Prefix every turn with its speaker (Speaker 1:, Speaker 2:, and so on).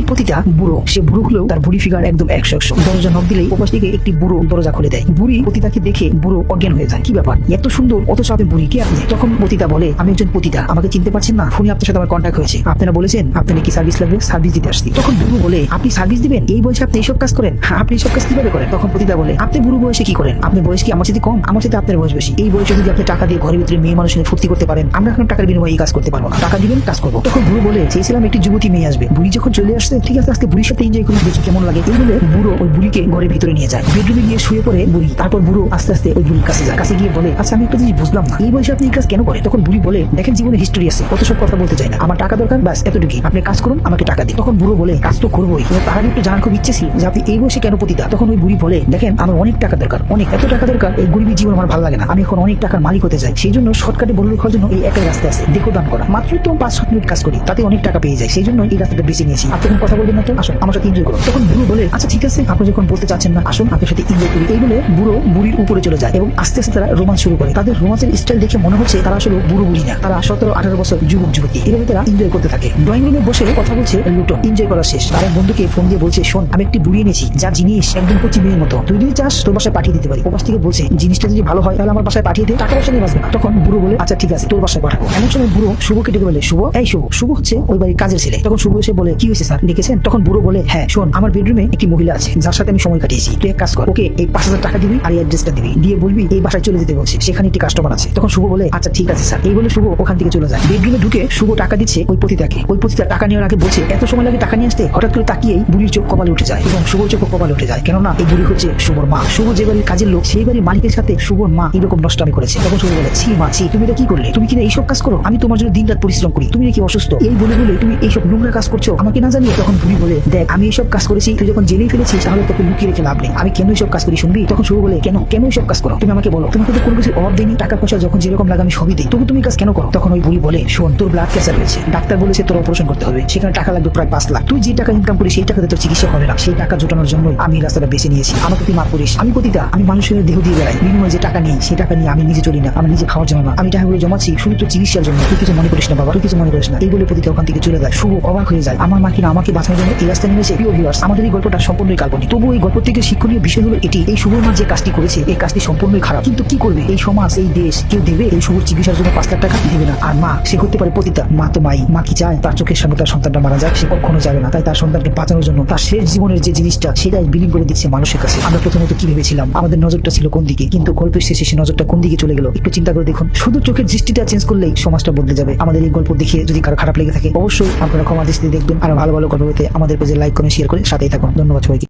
Speaker 1: পতিতা বুড়ো, সে বুড়ো হলেও তার বুড়ি ফিগার একদম 100 দরজা নক দিলেই ওপাশ থেকে একটি বুড়ো দরজা খুলে দেয়। বুড়ি পতিতাকে দেখে বুড়ো অজ্ঞান হয়ে যায়। কি ব্যাপার, এত সুন্দর অথচ আপনি বুড়ি, কে আপনি? তখন পতিতা বলে, আমি একজন পতিতা, আমাকে চিনতে পারছেন না? ফোনে আপনার সাথে আমার কন্ট্যাক্ট হয়েছে, আপনারা বলেছেন আপনার কি সার্ভিস লাগবে, সার্ভিস দিতে আসছি। তখন বুড়ো বলে, আপনি সার্ভিস দিবেন? এই বয়সে আপনি এইসব কাজ করেন? হ্যাঁ, আপনি এইসব কাজ কিভাবে করেন? তখন পতিতা বলে, আপনি বুড়ো বয়সে কি করেন? আপনার বয়স কি আমার সাথে কম? আমার সাথে আপনার বয়স বেশি। এই বয়সে যদি আপনি টাকা দিয়ে ঘরের ভিতরে মেয়ে মানুষ নিয়ে ফুর্তি করতে পারেন, আমরা এখন টাকার বিনিময়ে এই কাজ করতে পারবো না। টাকা দিবেন, কাজ করবো। তখন বুড়ো বলে, চেয়েছিলাম একটি যুবতী মেয়ে আসবে। বুড়ি যখন চলে আসছে, ঠিক আছে আজকে বুড়ির সাথে এনজয় করে দেখি কেমন লাগে। এই বলে বুড়ো ওই বুড়িকে ঘরের ভিতরে নিয়ে যায়। বেডরুমে গিয়ে শুয়ে পড়ে বুড়ি। তারপর বুড়ো আস্তে আস্তে ওই বুড়ির কাছে যায়। কাছে গিয়ে বলে, আচ্ছা আমি একটা জিনিস বুঝলাম না, এই বয়সে আপনি এই কাজ কেন করেন? তখন বুড়ি বলে, দেখেন জীবনে হিস্টোরি আছে, কত সব কথা বলতে চাই না, আমার টাকা দরকার, ব্যাস এতটুকুই, আপনি কাজ করুন, আমাকে টাকা দিন। তখন বুড়ো বলে, কাজ তো করবোই, তার আগে একটু জানার খুব ইচ্ছে ছিল যে আপনি এই বয়সে কেন পতিতা। তখন ওই বুড়ি বলে, দেখেন আমার অনেক টাকা দরকার, অনেক, এত টাকা দরকার, এই গরিবী জীবন আমার ভালো লাগে না, আমি এখন অনেক টাকার মালিক হতে চাই। সেই জন্য শর্টকাটে বড় লোক হওয়ার জন্য এই একই রাস্তা আছে, দেখো দান করা, মাত্র তো 5-7 মিনিট কাজ করি, তাতে অনেক টাকা পেয়ে যায়, সেই জন্য এই রাস্তাটা বেছে নিয়েছি। আপনি এখন কথা বলবেন না তো, আসুন আমার সাথে এনজয় করুন। তখন বুড়ো বলে, আচ্ছা ঠিক আছে, আপনি যখন বলতে চাচ্ছেন না, আসুন আপনার সাথে এনজয় করি। এই বলে বুড়ো বুড়ির উপরে চলে যায় এবং আস্তে আস্তে তারা রোমান্স শুরু করে। তাদের রোমান্সের স্টাইল দেখে মনে হচ্ছে তারা আসলে বুড়ো বুড়ি না, তারা 17-18 বছর যুবক যুবতী। এভাবে তারা এনজয় করতে থাকে। ড্রয়িং রুমে বসে কথা বলছে লুটন। এনজয় করা শেষ, তার এক বন্ধুকে ফোন দিয়ে বলছে, শোন আমি একটি বুড়ি এনেছি, যা জিনিস একদম কচি মেয়ের মতো, তুই যদি চাস তোর বাসায় পাঠিয়ে দিতে পারি। ওপাশ থেকে বলছে, জিনিসটা যদি ভালো হয় তাহলে আমার বাসায় পাঠিয়ে দে, টাকা পয়সা নিয়ে বাঁচবে না। তখন বুড়ো বলে, আচ্ছা ঠিক আছে তোর বাসায় পাঠাবো। এমন সময় বুড়ো শুভকে ডেকে বলে, শুভ, এই শুভ। শুভ হচ্ছে ওই বাড়ির কাজের ছেলে। তখন শুভ এসে বলে, কি হয়েছে স্যার, ডেকেছেন? তখন বুড়ো বলে, হ্যাঁ শোন, আমার বেডরুমে একটি মহিলা আছে যার সাথে আমি সময় কাটিয়েছি, তুই এক কাজ কর, ওকে এই 5,000 টাকা দিবি আর এই অ্যাড্রেসটা দিবি, দিয়ে বলবি এই বাসায় চলে যেতে বলছে, সেখানে একটি কাস্টমার আছে। তখন শুভ বলে, আচ্ছা ঠিক আছে স্যার। এই বলে শুভ ওখান থেকে চলে যায়। বেডরুমে ঢুকে শুভ টাকা দিচ্ছে ওই পতিতাকে। ওই পতিতা টাকা নেওয়ার আগে বলছে, এত সময় লাগে টাকা নিয়ে আসতে? হঠাৎ করে তাকিয়েই বুড়ির চোখ কপালে উঠে যায় এবং শুভ চোখ কপালে উঠে যায়, কেননা এই বুড়ি হচ্ছে শুভর মা। শুভ যে বাড়ির কাজের লোক, সেই বাড়ির মালিকের সাথে শুভর মা এরকম নষ্টামি করেছে। তখন শুভ বলে, ছি মা ছি, তুমি এটা কি করলে? তুমি কিনা এইসব কাজ করো? আমি তোমার জন্য দিন রাত পরিশ্রম করি, তুমি নাকি অসুস্থ, এই বলে বলে তুমি এইসব নোংরা কাজ করছো আমাকে না জানিয়ে। তখন বুড়ি বলে, দেখ আমি এইসব কাজ করেছি, তুই যখন জেনেই ফেলেছিস তাহলে তোকে লুকিয়ে রেখে লাভ নেই, আমি কেন এইসব কাজ করি শুনবি? তখন শুভ বলে, কেন কেন এইসব কাজ করো? তুমি আমাকে বলো, তোমাকে তো কোনো কিছু অভাব দেয়নি, টাকা পয়সা যখন যেরকম লাগে আমি সবই দিই, তবু তুমি কাজ কেন করো? তখন ওই বুড়ি বলে, শোন তোর ব্লাড ক্যান্সার হয়েছে, ডাক্তার বলেছে তোর অপারেশন করতে হবে, সেখানে টাকা লাগবে প্রায় 5 লাখ। তুই যে টাকা ইনকাম করিস সেই টাকাতে তোর চিকিৎসা হবে না, সেই টাকা জোটানোর জন্য আমি রাস্তাটা বেছে নিয়েছি, আমাকে তুই মাফ করিস। আমি পতিতা, আমি মানুষের দেহ দিয়ে বেড়াই, বিনিময়ে যে টাকা নেই সেই টাকা নিয়ে আমি নিজে চলি না, আমি নিজে খাওয়ার জন্য না, আমি টাকাগুলো জমাচ্ছি শুধু তোর চিকিৎসার জন্য, তুই কিছু মনে করিস না বাবা, তুই কিছু মনে করিস না। এই বলে পতিতা ওখান থেকে চলে যায়। শুভ অবাক হয়ে যায়, আমার মা কিনা আমাকে বাঁচানোর জন্য এই রাস্তায় নেমেছে। প্রিয় ভিউয়ার্স, আমাদের এই গল্পটা সম্পূর্ণই কাল্পনিক, তবু এই গল্প থেকে শিক্ষণীয় বিষয় হলো এটি, এই শুভর মা যে কাজটি করেছে এই কাজটি সম্পূর্ণই খারাপ, কিন্তু কি করবে এই সমাজ, এই দেশ, কেউ দেবে এই শুভর চিকিৎসার জন্য 5 লাখ টাকা? দেবে না। আর মা, সে করতে পারে পতিতা, মা তো মাই, মা কি চায় তার চোখের সামনে তার সন্তানটা মারা যায়? সে কখনো যাবে না। তাই তার সন্তানকে বাঁচানোর জন্য তার শেষ জীবনের যে জিনিসটা সেটাই বিলীন করে দিচ্ছে মানুষের কাছে। আমরা প্রথমত কি ভেবেছিলাম, আমাদের নজরটা ছিল কোন দিকে, কিন্তু গল্পের শেষে সে নজরটা কোন দিকে চলে গেল একটু চিন্তা করে দেখুন। শুধু চোখের দৃষ্টিটা চেঞ্জ করলেই সমাজটা বদলে যাবে। আমাদের এই গল্প দেখে যদি কারো খারাপ লেগে থাকে অবশ্যই আপনারা ক্ষমা দৃষ্টিতে দেখবেন, আর ভালো ভালো গল্প পেতে আমাদের পেজে লাইক করে শেয়ার করে সাথেই থাকুন। ধন্যবাদ সবাইকে।